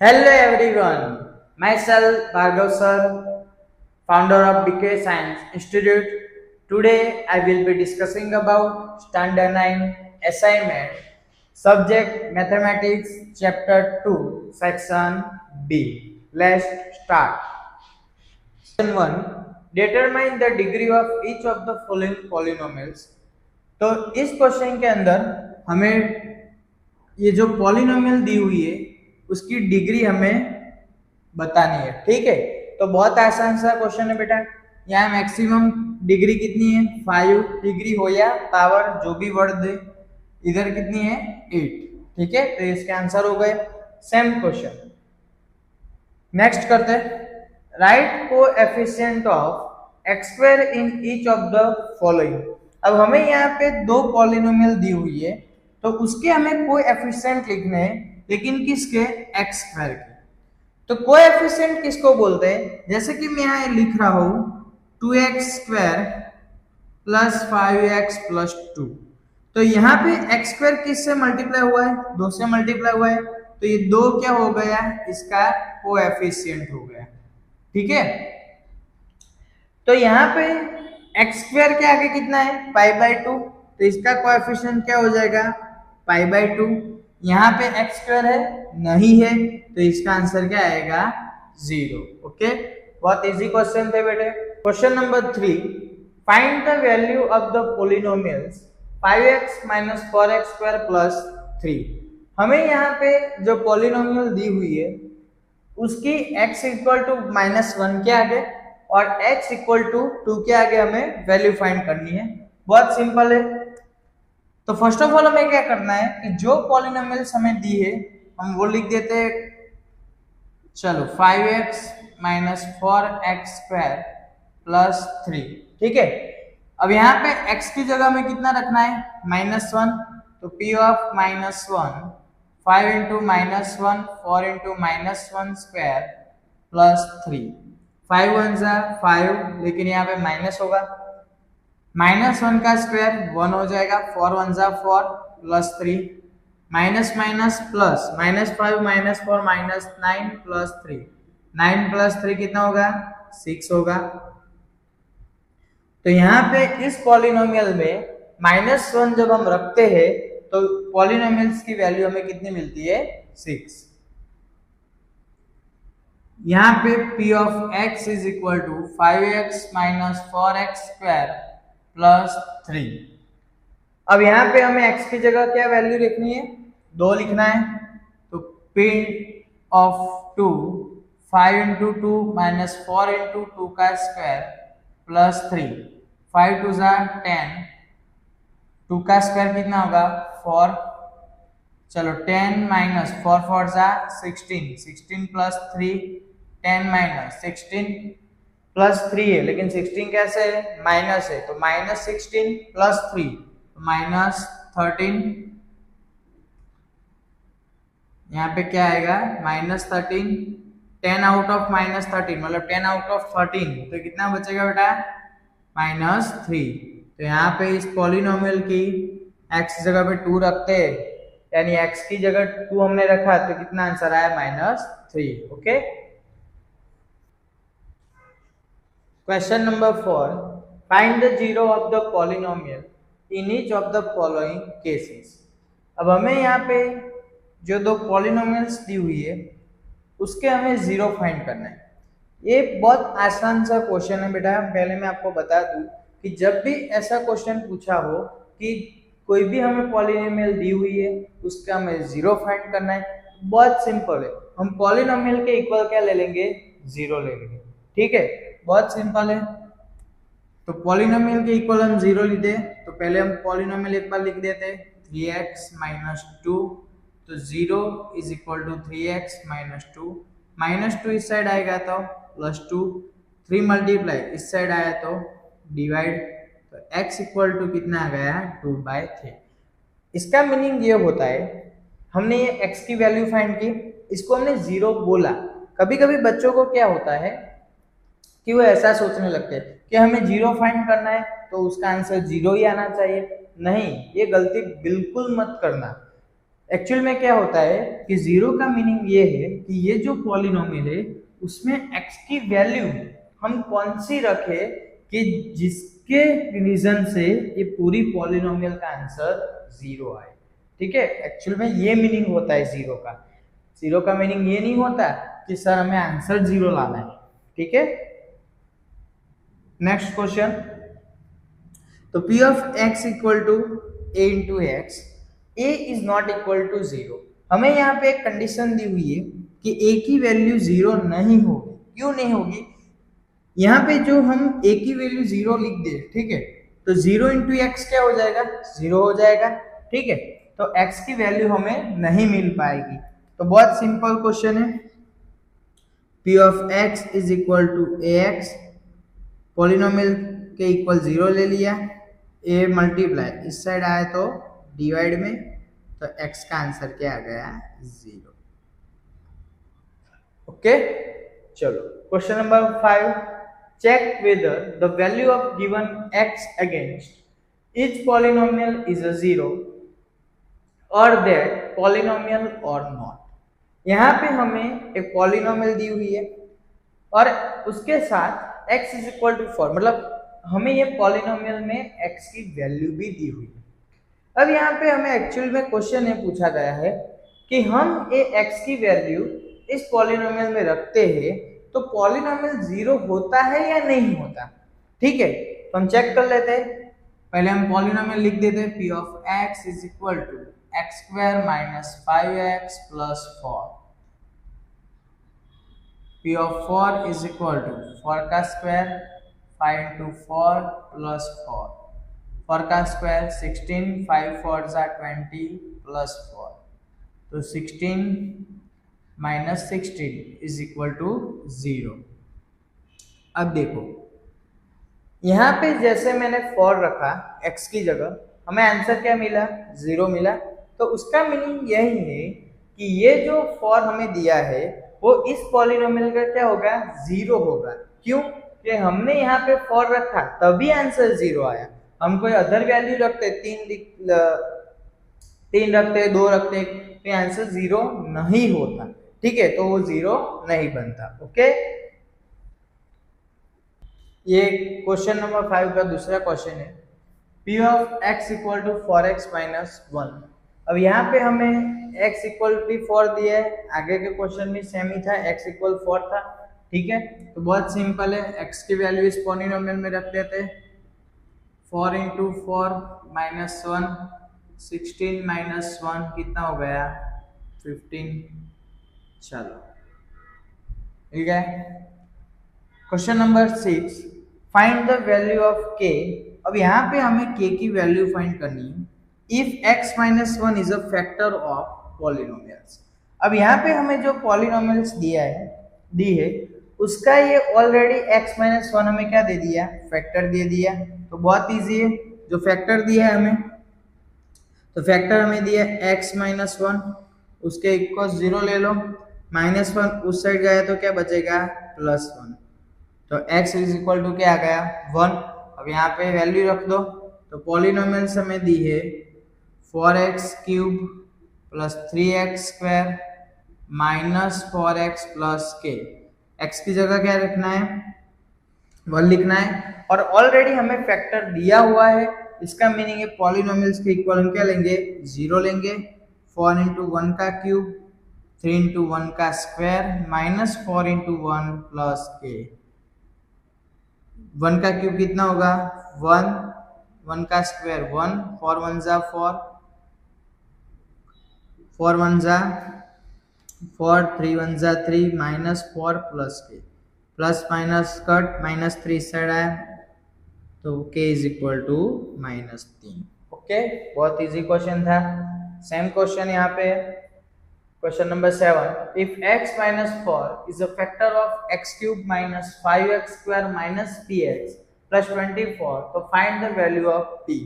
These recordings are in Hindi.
Hello everyone, myself Bhargav sir, founder of BK Science Institute. Today I will be discussing about Standard 9 assignment, subject Mathematics, Chapter 2, Section B. Let's start. Question 1. Determine the degree of each of the following polynomials. तो इस क्वेश्चन के अंदर हमें ये जो पॉलिनोमियल दी हुई है उसकी डिग्री हमें बतानी है। ठीक है, तो बहुत आसान सा क्वेश्चन है बेटा। यहाँ मैक्सिमम डिग्री कितनी है 5 डिग्री हो या पावर जो भी वर्ड दे, इधर कितनी है 8। ठीक है, तो इसके आंसर हो गए। सेम क्वेश्चन नेक्स्ट करते हैं। Right coefficient of x square in each of the following. अब हमें यहाँ पे दो पॉलिनोमियल दी हुई है तो उसके हमें कोएफिशिएंट लिखने हैं, लेकिन किसके, एक्स स्क्वायर के। तो कोएफिशिएंट किसको बोलते हैं, जैसे कि मैं यहाँ लिख रहा हूं 2x square plus 5x plus 2। तो यहाँ पे एक्स स्क्वायर किससे मल्टीप्लाई हुआ है, 2 से मल्टीप्लाई हुआ है, तो ये 2 क्या हो गया, इसका कोएफिशिएंट हो गया। ठीक है, तो यहाँ पे एक्स स्क्वायर के आगे कितना है π/2, तो इसका कोएफिशिएंट क्या हो जाएगा π/2। यहाँ पे एक्स स्क्वायर है नहीं है, तो इसका आंसर क्या आएगा 0। ओके, बहुत इजी क्वेश्चन थे बेटे। Question number 3, find the value of the polynomials 5x - 4x square plus 3। हमें यहाँ पे जो पोलिनोमियल दी हुई है उसकी x इक्वल टू -1 के आगे और x इक्वल टू 2 के आगे हमें वैल्यू फाइंड करनी है। बहुत सिंपल है। तो फर्स्ट ऑफ ऑल हमें क्या करना है कि जो पॉलिनोमियल्स हमें दी है हम वो लिख देते हैं। चलो 5x - 4x स्क्वायर प्लस 3। ठीक है, अब यहाँ पे x की जगह में कितना रखना है -1, तो p of -1 5 into -1 4 into -1 square plus 3। 5 1 जा 5, लेकिन यहाँ पे माइनस होगा, -1 का स्क्वायर 1 हो जाएगा, 4 1 जा 4 plus 3, minus minus plus -5 -4 -9 plus 3, 9 plus 3 कितना होगा 6 होगा। तो यहाँ पे इस पॉलिनोमियल में -1 जब हम रखते हैं तो पॉलिनोमियल्स की वैल्यू हमें कितनी मिलती है 6। यहाँ पे p of x is equal to 5x - 4x square plus 3। अब यहाँ पे हमें x की जगह क्या वैल्यू लिखनी है, 2 लिखना है, तो p ऑफ 2 5 इंटू 2 - 4 इंटू 2 का स्क्वायर प्लस 3, 5 2 जा 10, 2 का स्क्वायर कितना होगा 4। चलो 10 - 4 4 जा 16, 16 प्लस 3 10 - 16 प्लस 3 है, लेकिन 16 कैसे है माइनस है, तो -16 प्लस 3 -13। यहाँ पे क्या आएगा -13। 10 आउट ऑफ -13 मतलब 10 आउट ऑफ 13, तो कितना बचेगा बेटा -3। तो यहाँ पे इस पॉलिनोमियल की x जगह पे 2 रखते हैं, यानी x की जगह 2 हमने रखा, तो कितना आंसर आया -3। Okay, question number 4, find the zero of the polynomial in each of the following cases. अब हमें यहाँ पे जो दो पॉलिनोमियल्स दी हुई है उसके हमें जीरो फाइंड करना है। ये बहुत आसान सा क्वेश्चन है बेटा। पहले मैं आपको बता दूं कि जब भी ऐसा क्वेश्चन पूछा हो कि कोई भी हमें पॉलिनोमियल दी हुई है उसका हमें जीरो फाइंड करना है, बहुत सिंपल है। हम पॉलिनोमियल के इक्वल क्या ले लेंगे, जीरो ले लेंगे। ठीक है, बहुत सिंपल है। तो पॉलिनोमियल के इक्वल हम जीरो लेते हैं, तो पहले हम पॉलिनोमियल एक बार लिख देते हैं 3x - 2, तो 0 इज इक्वल टू 3x - 2, -2 इस साइड आएगा तो +2, 3 मल्टीप्लाई इस साइड आया तो डिवाइड, तो x इक्वल टू कितना आ गया 2/3। इसका मीनिंग ये होता है, हमने ये x की वैल्यू फाइंड की, इसको हमने जीरो बोला। कभी कभी बच्चों को क्या होता है कि वो ऐसा सोचने लगते हैं कि हमें जीरो फाइंड करना है तो उसका आंसर जीरो ही आना चाहिए। नहीं, ये गलती बिल्कुल मत करना। एक्चुअल में क्या होता है कि जीरो का मीनिंग ये है कि ये जो पॉलिनोमियल है उसमें x की वैल्यू हम कौन सी रखे कि जिसके रीजन से ये पूरी पॉलिनोमियल का आंसर जीरो आए। ठीक है, एक्चुअल में ये मीनिंग होता है जीरो का। जीरो का मीनिंग ये नहीं होता कि सर हमें आंसर जीरो लाना है। ठीक है, नेक्स्ट क्वेश्चन। तो p of x equal to a into x, a is not equal to zero. हमें यहाँ पे एक कंडीशन दी हुई है कि a की वैल्यू जीरो नहीं होगी। क्यों नहीं होगी? यहाँ पे जो हम a की वैल्यू जीरो लिख दे, ठीक है, तो जीरो इंटू एक्स क्या हो जाएगा? जीरो हो जाएगा। ठीक है, तो x की वैल्यू हमें नहीं मिल पाएगी। तो बहुत सिंपल क्वेश्चन है, p of x is equal to ax, polynomial के इक्वल जीरो ले लिया, a मल्टीप्लाई इस साइड आए तो डिवाइड में, तो x का आंसर क्या आ गया? जीरो। ओके, चलो question number 5, check whether the value of given x against each polynomial is a zero or that polynomial or not। यहाँ पे हमें एक पॉलिनोमियल दी हुई है और उसके साथ x इज इक्वल टू 4, मतलब हमें ये पॉलिनोमियल में x की वैल्यू भी दी हुई है। अब यहाँ पे हमें एक्चुअल में क्वेश्चन ये पूछा गया है कि हम ये x की वैल्यू इस पॉलिनोमियल में रखते हैं तो पॉलिनोमियल जीरो होता है या नहीं होता। ठीक है, तो हम चेक कर लेते हैं। पहले हम पॉलिनोमियल लिख देते हैं, p of x is equal to x square minus 5x plus 4, p of 4 is equal to 4 का स्क्वायर 5 इंटू 4 प्लस 4, 4 का स्क्वायर 16, 5 4 जा 20 प्लस 4, तो 16 माइनस 16 इज इक्वल टू 0। अब देखो यहाँ पे जैसे मैंने 4 रखा x की जगह, हमें आंसर क्या मिला? 0 मिला। तो उसका मीनिंग यही है कि ये जो 4 हमें दिया है वो इस पॉलिनोमियल का क्या होगा? 0 होगा। क्यों? कि हमने यहाँ पे 4 रखा तभी आंसर 0 आया। हम कोई अदर वैल्यू रखते, 3 रखते, 2 रखते, तो आंसर 0 नहीं होता। ठीक है, तो वो 0 नहीं बनता। ओके, ये क्वेश्चन नंबर 5 का दूसरा क्वेश्चन है, p of x equal to 4x minus 1। अब यहाँ पे हमें x इक्वल टू 4 दिया है, आगे के क्वेश्चन भी सेम ही था, x इक्वल 4 था। ठीक है, तो बहुत सिंपल है, x की वैल्यू इस पॉलिनोमियल में रख देते हैं, 4 इंटू 4 माइनस 1, 16 माइनस 1 कितना हो गया? 15। चलो ठीक है, question number 6, find the value of k। अब यहाँ पे हमें k की वैल्यू फाइंड करनी है if x minus 1 is a factor of polynomials. अब यहाँ पे हमें जो पॉलिनोमियल्स दी है उसका ये ऑलरेडी x माइनस 1 हमें क्या दे दिया? फैक्टर दे दिया। तो बहुत इजी है, जो फैक्टर दिया है हमें, तो फैक्टर हमें दिया x माइनस 1, उसके इक्वल 0 ले लो, माइनस 1 उस साइड गया तो क्या बचेगा? प्लस 1, तो x इज इक्वल टू क्या आ गया? 1। अब यहाँ पे वैल्यू रख दो, तो पॉलिनोमियल्स हमें दी है 4x cube plus 3x square minus 4x plus k। x की जगह क्या रखना है? 1 लिखना है, और ऑलरेडी हमें फैक्टर दिया हुआ है, इसका मीनिंग है पॉलिनोमियल्स के इक्वल हम क्या लेंगे? 0 लेंगे। 4 इंटू 1 का क्यूब, 3 इंटू 1 का square minus 4 into 1 plus k। 1 का क्यूब कितना होगा? 1, 1 का स्क्वायर 1, 4 1 जा 4, 4 1 जा 4, 3 1 जा 3 minus 4 plus k, plus minus cut, minus 3 side आया तो k is equal to -3। Okay, बहुत इजी क्वेश्चन था। सेम क्वेश्चन यहाँ पे question number 7, if x minus 4 is a factor of x cube minus 5x square minus px plus 24, तो find the value of p।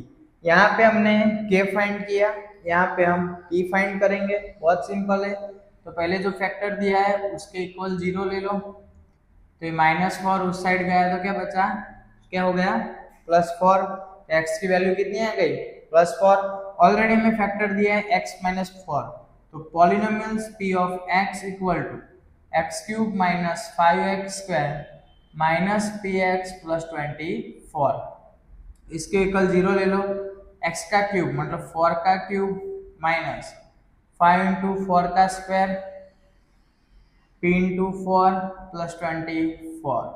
यहाँ पे हमने k फाइंड किया, यहाँ पे हम p फाइंड करेंगे। बहुत सिंपल है, तो पहले जो फैक्टर दिया है उसके इक्वल 0 ले लो, तो ये -4 उस साइड गया तो क्या बचा? क्या हो गया? +4। x की वैल्यू कितनी आ गई? +4। ऑलरेडी हमें फैक्टर दिया है x माइनस 4, तो polynomials p of x equal to x cube minus 5x square minus p x plus 24, इसके इक्वल 0 ले लो, x का क्यूब मतलब 4 का क्यूब माइनस 5 इंटू 4 का स्क्वायर p इंटू 4 प्लस 24,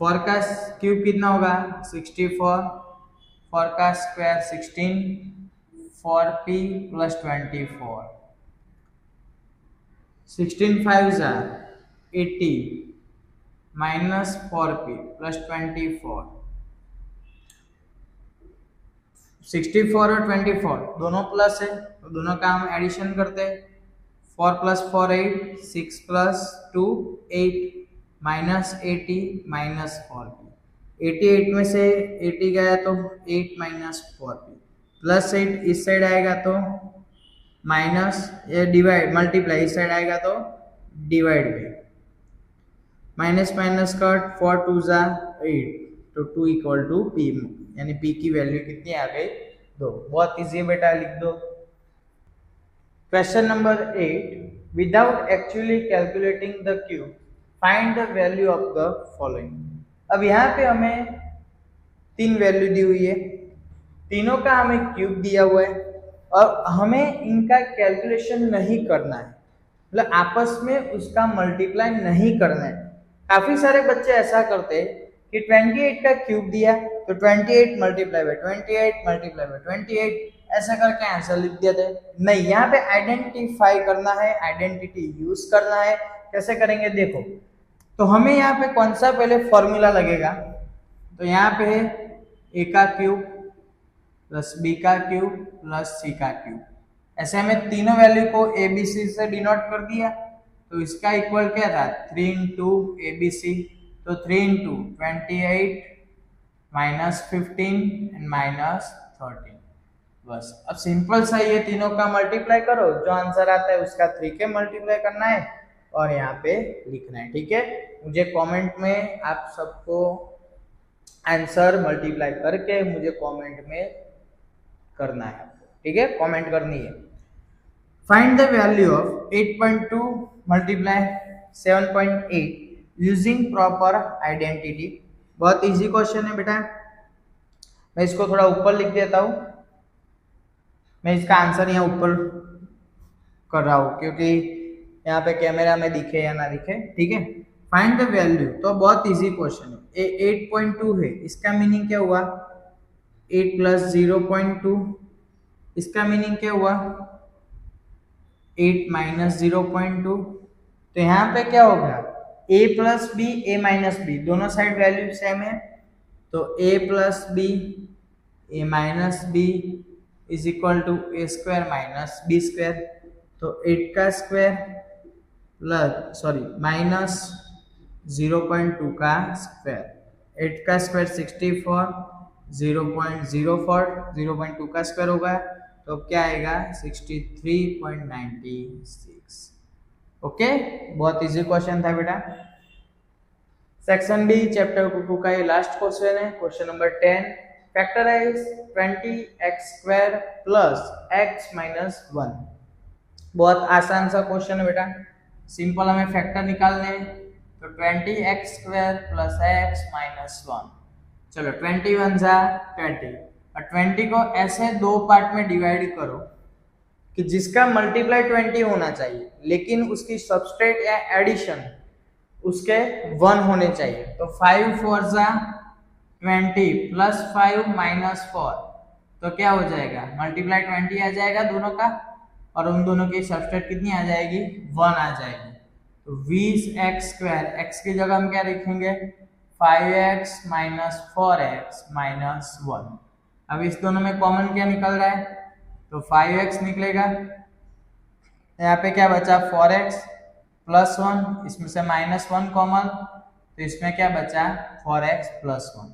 4 का क्यूब कितना होगा 64, 4 का square 16, 4p plus 24, 16 5 80 minus 4p plus 24, 64 और 24 दोनों प्लस है तो दोनों का हम एडिशन करते हैं, 4 plus 4 8, 6 plus 2 8 minus 80 minus 4p, 88 में से 80 गया तो 8 माइनस 4p प्लस 8 इस साइड आएगा तो माइनस ये डिवाइड मल्टीप्लाई इस साइड आएगा तो डिवाइड में माइनस माइनस कट 4 2 जा 8 तो 2 इक्वल टू p, यानी p की वैल्यू कितनी आ गई 2। बहुत इजी है बेटा, लिख दो। Question number 8, without actually calculating the cube find the value of the following. अब यहाँ पे हमें 3 वैल्यू दी हुई है, तीनों का हमें क्यूब दिया हुआ है और हमें इनका कैलकुलेशन नहीं करना है, मतलब आपस में उसका मल्टीप्लाई नहीं करना है। काफी सारे बच्चे ऐसा करते हैं कि 28 का क्यूब दिया तो 28 मल्टीप्लाई बाय 28 मल्टीप्लाई बाय 28 ऐसा करके आंसर लिख देते। नहीं, यहाँ पे आइडेंटिफाई करना है, आइडेंटिटी यूज करना है। कैसे करेंगे देखो, तो हमें यहाँ पे कौन सा पहले फॉर्मूला लगेगा, तो यहाँ पे है a का क्यूब प्लस b का क्यूब प्लस c का क्यूब, ऐसे हमें तीनों वैल्यू को a b c से डिनोट कर दिया, तो इसका इक्वल क्या था 3 इंटू ए बी सी, तो 3 इंटू 28 माइनस 15 एंड माइनस 13, बस। अब सिंपल सा ये तीनों का मल्टीप्लाई करो, जो आंसर आता है उसका 3 के मल्टीप्लाई करना है और यहाँ पे लिखना है, ठीक है। मुझे कमेंट में आप सबको आंसर मल्टीप्लाई करके मुझे कमेंट में करना है, ठीक है, कमेंट करनी है। Find the value of 8.2 multiply 7.8 using proper identity. बहुत इजी क्वेश्चन है बेटा, मैं इसको थोड़ा ऊपर लिख देता हूँ, मैं इसका आंसर यहाँ ऊपर कर रहा हूँ क्योंकि यहाँ पे कैमरा में दिखे या ना दिखे, ठीक है। फाइंड द वैल्यू, तो बहुत इजी क्वेश्चन है। 8.2 है, इसका मीनिंग क्या हुआ 8 प्लस 0.2, इसका मीनिंग क्या हुआ 8 माइनस 0.2, तो यहाँ पे क्या होगा a plus b a minus b, दोनों साइड वैल्यू सेम है, तो a plus b a minus b is equal to a square minus b square, तो 8 का स्क्वायर प्लस माइनस 0.2 का स्क्वायर, 8 का स्क्वायर 64, 0.04 0.2 का स्क्वायर होगा तो क्या आएगा 63.96। ओके, बहुत इजी क्वेश्चन था बेटा। सेक्शन बी चैप्टर 2 का ये लास्ट क्वेश्चन है, question number 10। Factorise 20x² plus x minus 1। बहुत आसान सा क्वेश्चन है बेटा, सिंपल हमें फैक्टर निकालने हैं, तो 20x² प्लस x माइनस 1। चलो 21 जा 20 और 20 को ऐसे दो पार्ट में डिवाइड करो कि जिसका मल्टीप्लाई 20 होना चाहिए लेकिन उसकी सबस्ट्रेट या एडिशन उसके 1 होने चाहिए। तो 5 4 जा 20 प्लस 5 माइनस 4, तो क्या हो जाएगा मल्टीप्लाई 20 आ जाएगा दोनों का और उन दोनों की सबस्ट्रेट कितनी आ जाएगी 1 आ जाएगी। तो 20x², x की जगह हम क्या लिखेंगे 5x माइनस 4x माइनस 1। अब इस दोनों में कॉमन क्या निकल रहा है, तो 5x निकलेगा, यहाँ पे क्या बचा 4x प्लस 1, इसमें से माइनस 1 कॉमन, तो इसमें क्या बचा 4x प्लस 1,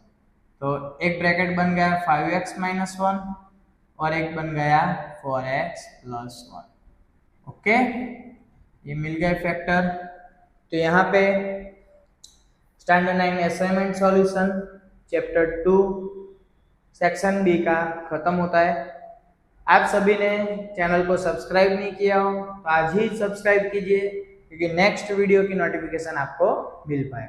तो एक ब्रैकेट बन गया 5x माइनस 1 और एक बन गया 4x प्लस 1। ओके, ये मिल गए फैक्टर। तो यहाँ पे standard 9 assignment solution chapter 2 section b का खत्म होता है। आप सभी ने चैनल को सब्सक्राइब नहीं किया हो तो आज ही सब्सक्राइब कीजिए, क्योंकि नेक्स्ट वीडियो की नोटिफिकेशन आपको मिल पाए।